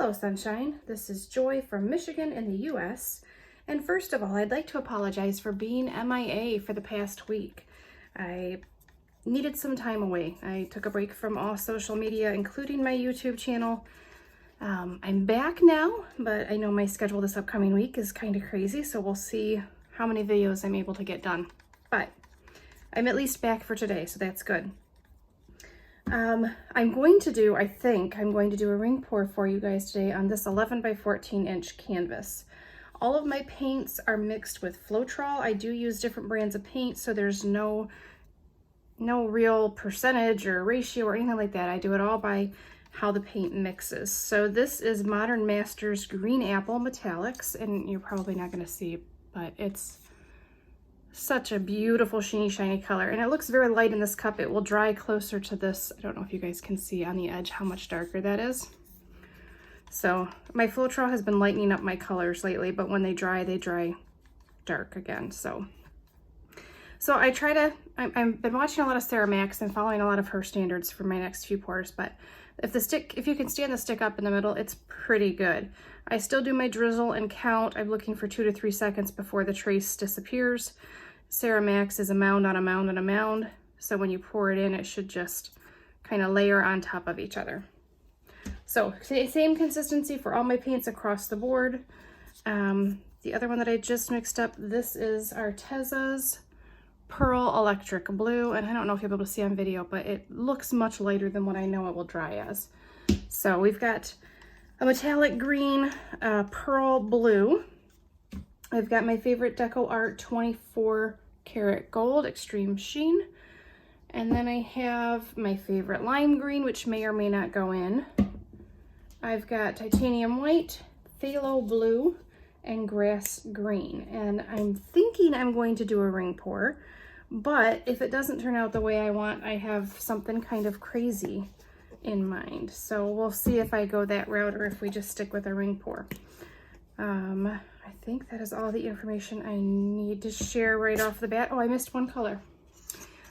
Hello sunshine, this is Joy from Michigan in the US, and first of all I'd like to apologize for being MIA for the past week. I needed some time away. I took a break from all social media, including my YouTube channel. I'm back now, but I know my schedule this upcoming week is kind of crazy, so we'll see how many videos I'm able to get done. But I'm at least back for today, so that's good. I think I'm going to do a ring pour for you guys today on this 11 by 14 inch canvas. All of my paints are mixed with Floetrol. I do use different brands of paint, so there's no real percentage or ratio or anything like that. I do it all by how the paint mixes. So this is Modern Masters Green Apple Metallics, and you're probably not going to see, but it's such a beautiful sheeny shiny color, and it looks very light in this cup. It will dry closer to this. I don't know if you guys can see on the edge how much darker that is. So my Floetrol has been lightening up my colors lately, but when they dry dark again. So I've been watching a lot of Sarah Max and following a lot of her standards for my next few pours, but if you can stand the stick up in the middle, it's pretty good. I still do my drizzle and count. I'm looking for 2 to 3 seconds before the trace disappears. Sarah Max is a mound on a mound on a mound, so when you pour it in, it should just kind of layer on top of each other. So same consistency for all my paints across the board. The other one that I just mixed up, this is Arteza's Pearl Electric Blue, and I don't know if you'll be able to see on video, but it looks much lighter than what I know it will dry as. So we've got a metallic green, pearl blue. I've got my favorite Deco Art 24 karat gold extreme sheen, and then I have my favorite lime green, which may or may not go in. I've got titanium white, phthalo blue, and grass green, and I'm thinking I'm going to do a ring pour, but if it doesn't turn out the way I want, I have something kind of crazy in mind. So we'll see if I go that route or if we just stick with a ring pour. I think that is all the information I need to share right off the bat. Oh, I missed one color.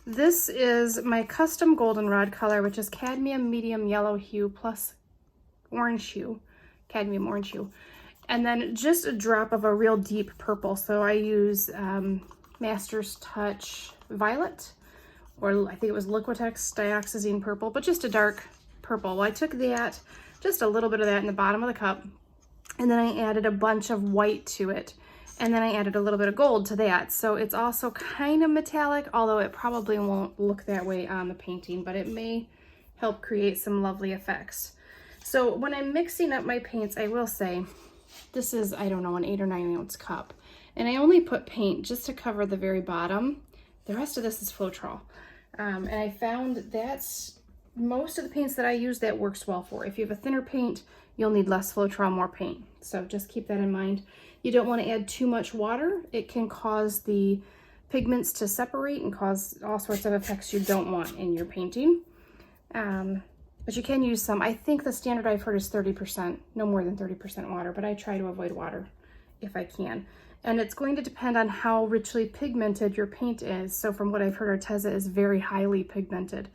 This is my custom goldenrod color, which is cadmium medium yellow hue plus orange hue, cadmium orange hue. And then just a drop of a real deep purple. So I use Master's Touch Violet, or I think it was Liquitex Dioxazine Purple, but just a dark purple. Well, I took that, just a little bit of that in the bottom of the cup, and then I added a bunch of white to it, and then I added a little bit of gold to that. So it's also kind of metallic, although it probably won't look that way on the painting, but it may help create some lovely effects. So when I'm mixing up my paints, I will say, this is, I don't know, an 8 or 9 ounce cup. And I only put paint just to cover the very bottom. The rest of this is Floetrol. And I found that's most of the paints that I use that works well for. If you have a thinner paint, you'll need less Floetrol, more paint. So just keep that in mind. You don't want to add too much water. It can cause the pigments to separate and cause all sorts of effects you don't want in your painting. But you can use some. I think the standard I've heard is 30%, no more than 30% water, but I try to avoid water if I can. And it's going to depend on how richly pigmented your paint is. So from what I've heard, Arteza is very highly pigmented.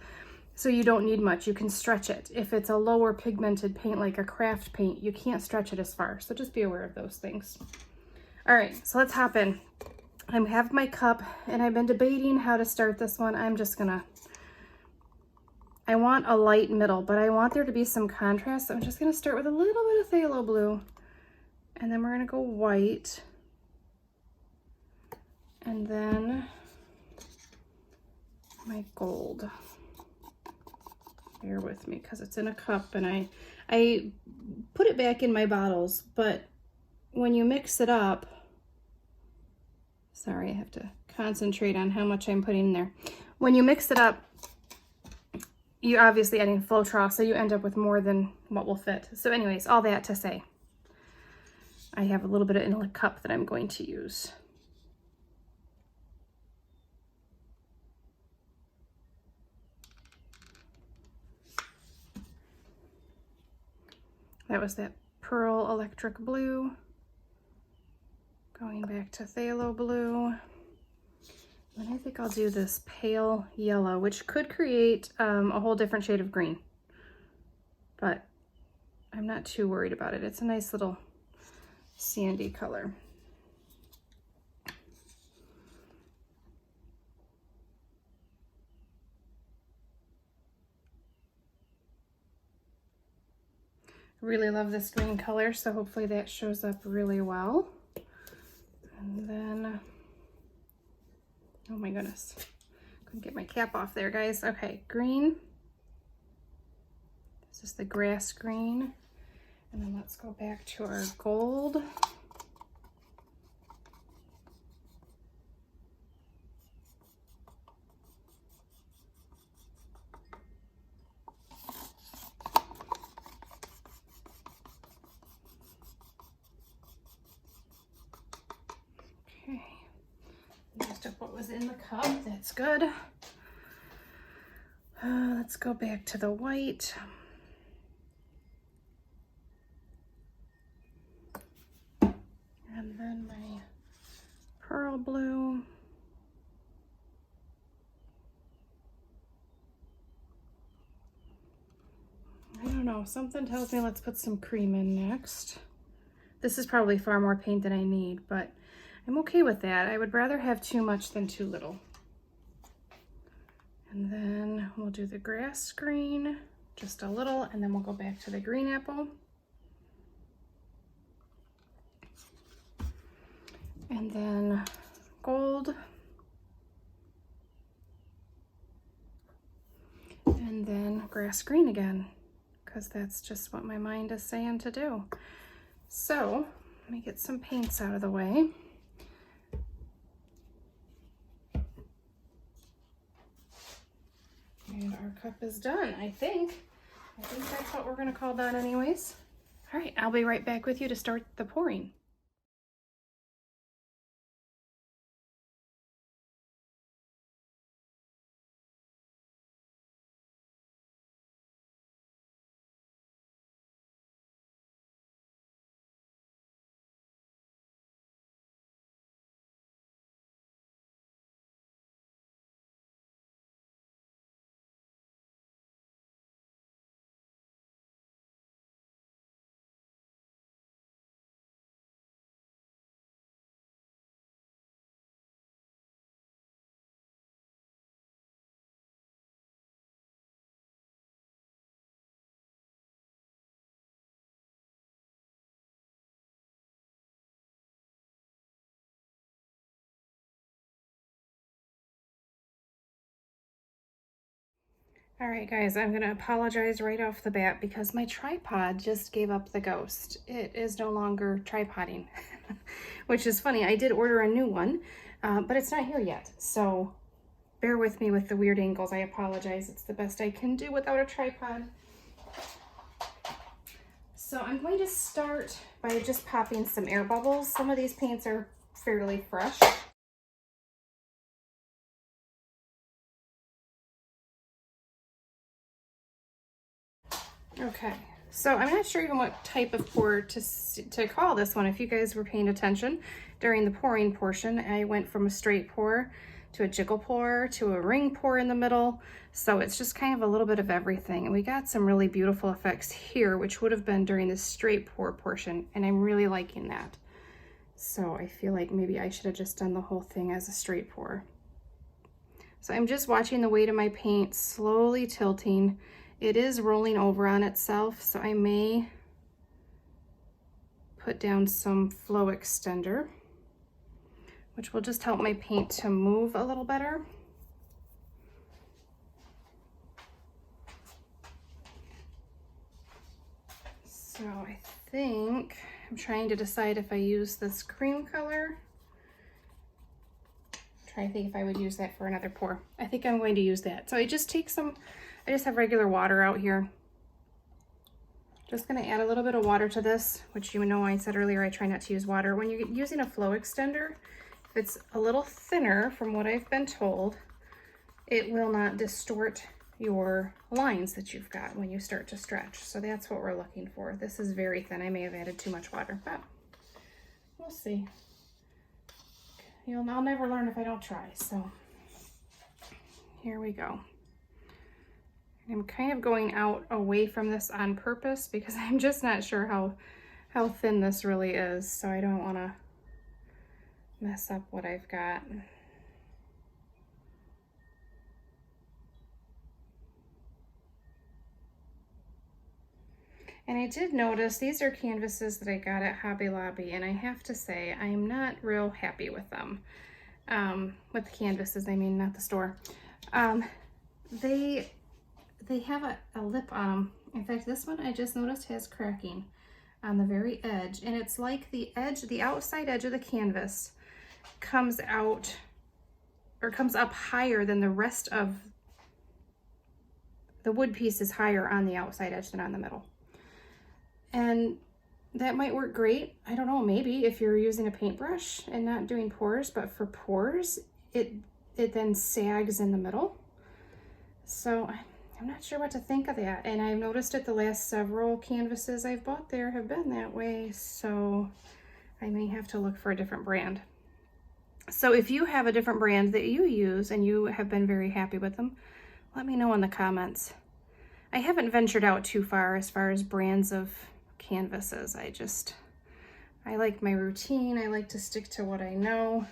So you don't need much, you can stretch it. If it's a lower pigmented paint like a craft paint, you can't stretch it as far. So just be aware of those things. All right, so let's hop in. I have my cup and I've been debating how to start this one. I want a light middle, but I want there to be some contrast. So I'm just gonna start with a little bit of phthalo blue, and then we're gonna go white, and then my gold. Bear with me because it's in a cup, and I put it back in my bottles, but when you mix it up, sorry, I have to concentrate on how much I'm putting in there. When you mix it up, you're obviously adding Floetrol, so you end up with more than what will fit. So anyways, all that to say, I have a little bit in a cup that I'm going to use. That was that Pearl Electric Blue. Going back to phthalo blue. And I think I'll do this pale yellow, which could create a whole different shade of green. But I'm not too worried about it. It's a nice little sandy color. Really love this green color, so hopefully that shows up really well. And then, oh my goodness, couldn't get my cap off there, guys. Okay, green. This is the grass green. And then let's go back to our gold. Okay, used up what was in the cup, that's good. Let's go back to the white. And then my pearl blue. I don't know, something tells me let's put some cream in next. This is probably far more paint than I need, but I'm okay with that. I would rather have too much than too little. And then we'll do the grass green, just a little, and then we'll go back to the green apple. And then gold. And then grass green again, because that's just what my mind is saying to do. So let me get some paints out of the way. And our cup is done, I think. I think that's what we're gonna call done anyways. All right, I'll be right back with you to start the pouring. All right, guys, I'm gonna apologize right off the bat because my tripod just gave up the ghost. It is no longer tripoding, which is funny. I did order a new one, but it's not here yet. So bear with me with the weird angles. I apologize. It's the best I can do without a tripod. So I'm going to start by just popping some air bubbles. Some of these paints are fairly fresh. Okay, so I'm not sure even what type of pour to call this one. If you guys were paying attention during the pouring portion, I went from a straight pour to a jiggle pour to a ring pour in the middle. So it's just kind of a little bit of everything. And we got some really beautiful effects here, which would have been during the straight pour portion. And I'm really liking that. So I feel like maybe I should have just done the whole thing as a straight pour. So I'm just watching the weight of my paint slowly tilting. It is rolling over on itself, so I may put down some flow extender, which will just help my paint to move a little better. So I think I'm trying to decide if I use this cream color. Try to think if I would use that for another pour. I think I'm going to use that. So I just take some, I just have regular water out here. Just gonna add a little bit of water to this, which you know I said earlier I try not to use water. When you're using a flow extender, if it's a little thinner from what I've been told, it will not distort your lines that you've got when you start to stretch. So that's what we're looking for. This is very thin. I may have added too much water, but we'll see. I'll never learn if I don't try, so here we go. I'm kind of going out away from this on purpose because I'm just not sure how thin this really is, so I don't want to mess up what I've got. And I did notice these are canvases that I got at Hobby Lobby, and I have to say I'm not real happy with them. With the canvases, I mean, not the store. They have a lip on them. In fact, this one I just noticed has cracking on the very edge, and it's like the outside edge of the canvas comes out or comes up higher than the rest of the wood piece is higher on the outside edge than on the middle. And that might work great. I don't know, maybe if you're using a paintbrush and not doing pours, but for pours, it then sags in the middle. So I'm not sure what to think of that. And I've noticed it the last several canvases I've bought there have been that way. So I may have to look for a different brand. So if you have a different brand that you use and you have been very happy with them, let me know in the comments. I haven't ventured out too far as brands of canvases. I like my routine. I like to stick to what I know.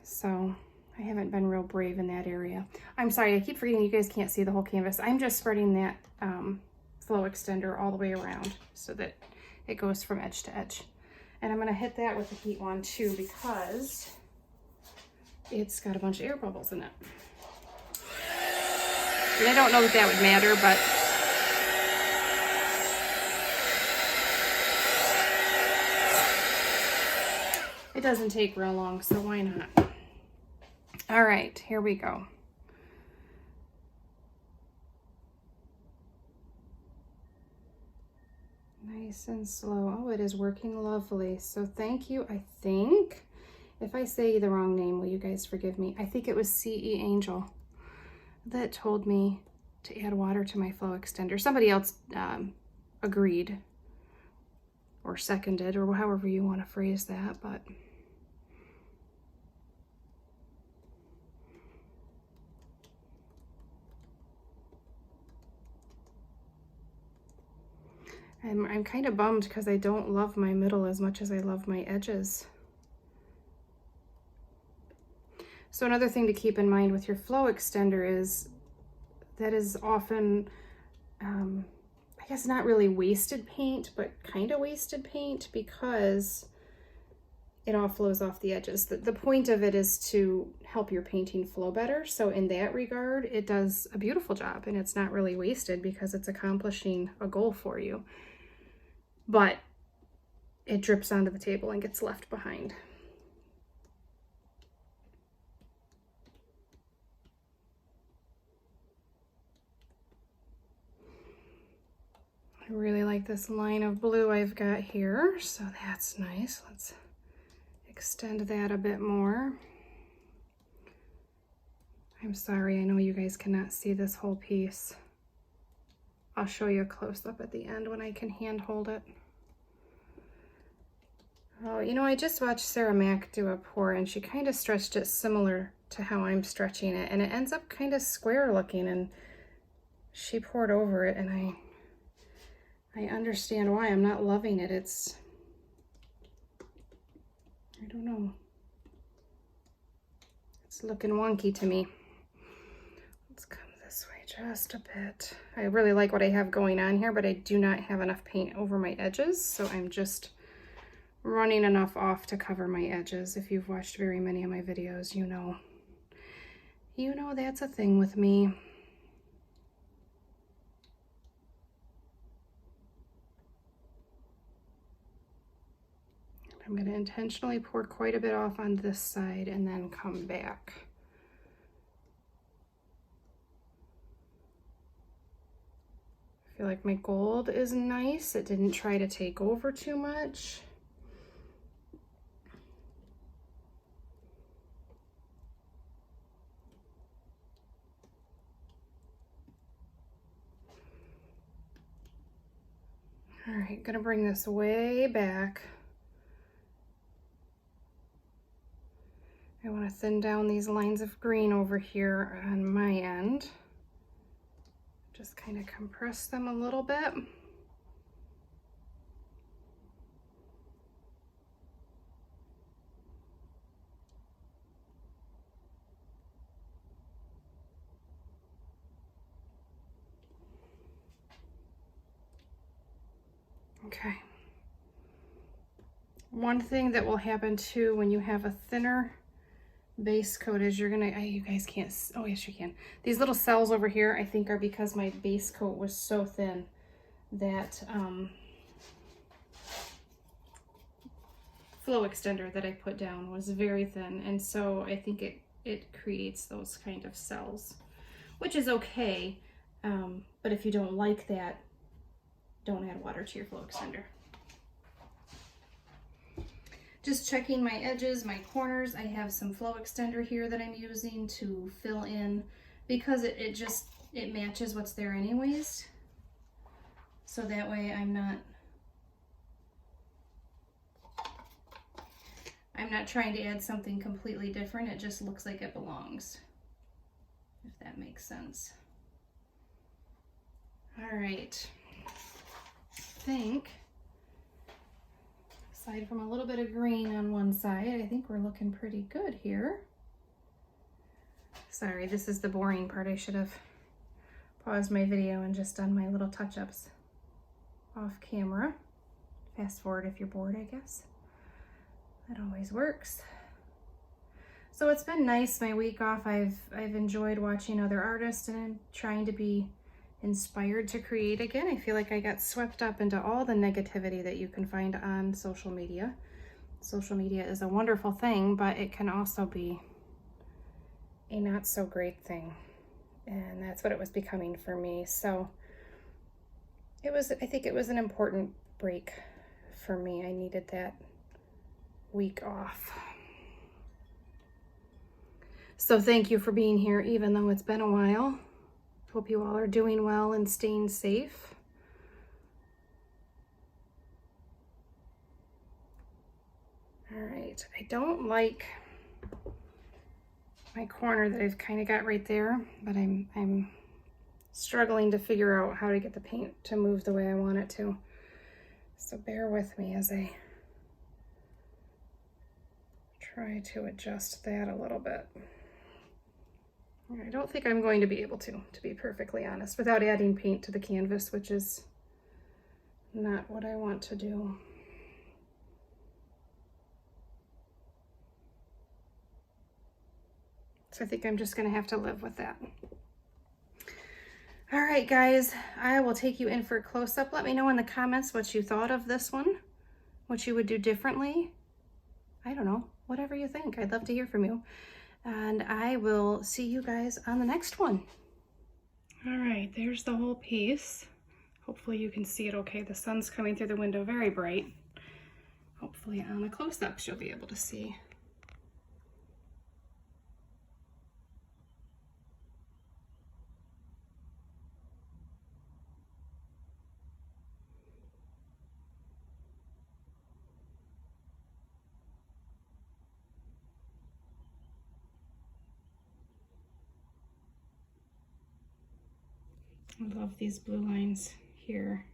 So I haven't been real brave in that area. I'm sorry, I keep forgetting you guys can't see the whole canvas. I'm just spreading that flow extender all the way around so that it goes from edge to edge. And I'm gonna hit that with the heat wand too because it's got a bunch of air bubbles in it. And I don't know that would matter, but it doesn't take real long, so why not? All right, here we go. Nice and slow. Oh, it is working lovely. So thank you. I think, if I say the wrong name, will you guys forgive me? I think it was CE Angel that told me to add water to my flow extender. Somebody else agreed or seconded, or however you want to phrase that, but I'm kind of bummed because I don't love my middle as much as I love my edges. So another thing to keep in mind with your flow extender is that is often, I guess not really wasted paint, but kind of wasted paint because it all flows off the edges. The point of it is to help your painting flow better. So in that regard, it does a beautiful job and it's not really wasted because it's accomplishing a goal for you. But it drips onto the table and gets left behind. I really like this line of blue I've got here, so that's nice. Let's extend that a bit more. I'm sorry, I know you guys cannot see this whole piece. I'll show you a close-up at the end when I can hand hold it. Oh, you know, I just watched Sarah Mack do a pour and she kind of stretched it similar to how I'm stretching it, and it ends up kind of square looking, and she poured over it, and I understand why. I'm not loving it. I don't know. It's looking wonky to me. Let's come this way just a bit. I really like what I have going on here, but I do not have enough paint over my edges, so I'm just running enough off to cover my edges. If you've watched very many of my videos, you know that's a thing with me. I'm going to intentionally pour quite a bit off on this side and then come back. I feel like my gold is nice. It didn't try to take over too much. All right, gonna bring this way back. I want to thin down these lines of green over here on my end. Just kind of compress them a little bit. Okay. One thing that will happen too when you have a thinner base coat is you're gonna, you guys can't, oh yes you can. These little cells over here I think are because my base coat was so thin that flow extender that I put down was very thin, and so I think it creates those kind of cells, which is okay, but if you don't like that, don't add water to your flow extender. Just checking my edges, my corners. I have some flow extender here that I'm using to fill in because it matches what's there anyways. So that way I'm not trying to add something completely different. It just looks like it belongs, if that makes sense. All right, I think, aside from a little bit of green on one side, I think we're looking pretty good here. Sorry, this is the boring part. I should have paused my video and just done my little touch-ups off camera. Fast forward if you're bored, I guess. That always works. So it's been nice, my week off. I've enjoyed watching other artists, and I'm trying to be inspired to create again. I feel like I got swept up into all the negativity that you can find on social media. Social media is a wonderful thing, but it can also be a not so great thing. And that's what it was becoming for me. So I think it was an important break for me. I needed that week off. So thank you for being here, even though it's been a while. Hope you all are doing well and staying safe. All right, I don't like my corner that I've kind of got right there, but I'm struggling to figure out how to get the paint to move the way I want it to. So bear with me as I try to adjust that a little bit. I don't think I'm going to be able to be perfectly honest, without adding paint to the canvas, which is not what I want to do. So I think I'm just gonna have to live with that. All right, guys, I will take you in for a close-up. Let me know in the comments what you thought of this one, what you would do differently. I don't know, whatever you think. I'd love to hear from you. And I will see you guys on the next one. All right, there's the whole piece. Hopefully you can see it okay. The sun's coming through the window very bright. Hopefully on the close-ups you'll be able to see. I love these blue lines here.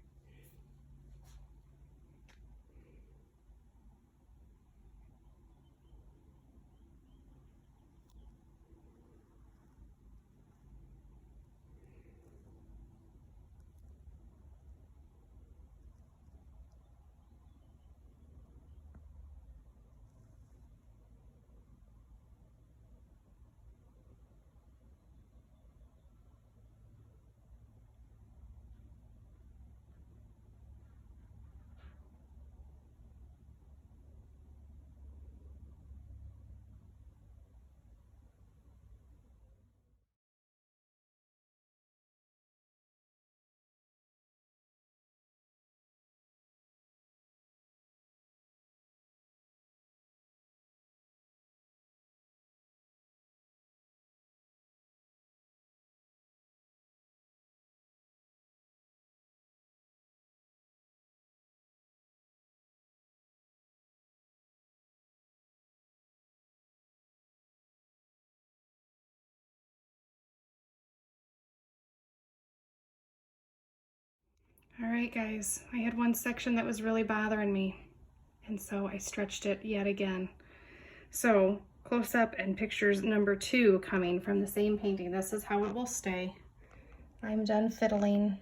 All right, guys, I had one section that was really bothering me, and so I stretched it yet again. So close up and pictures number 2 coming from the same painting. This is how it will stay. I'm done fiddling.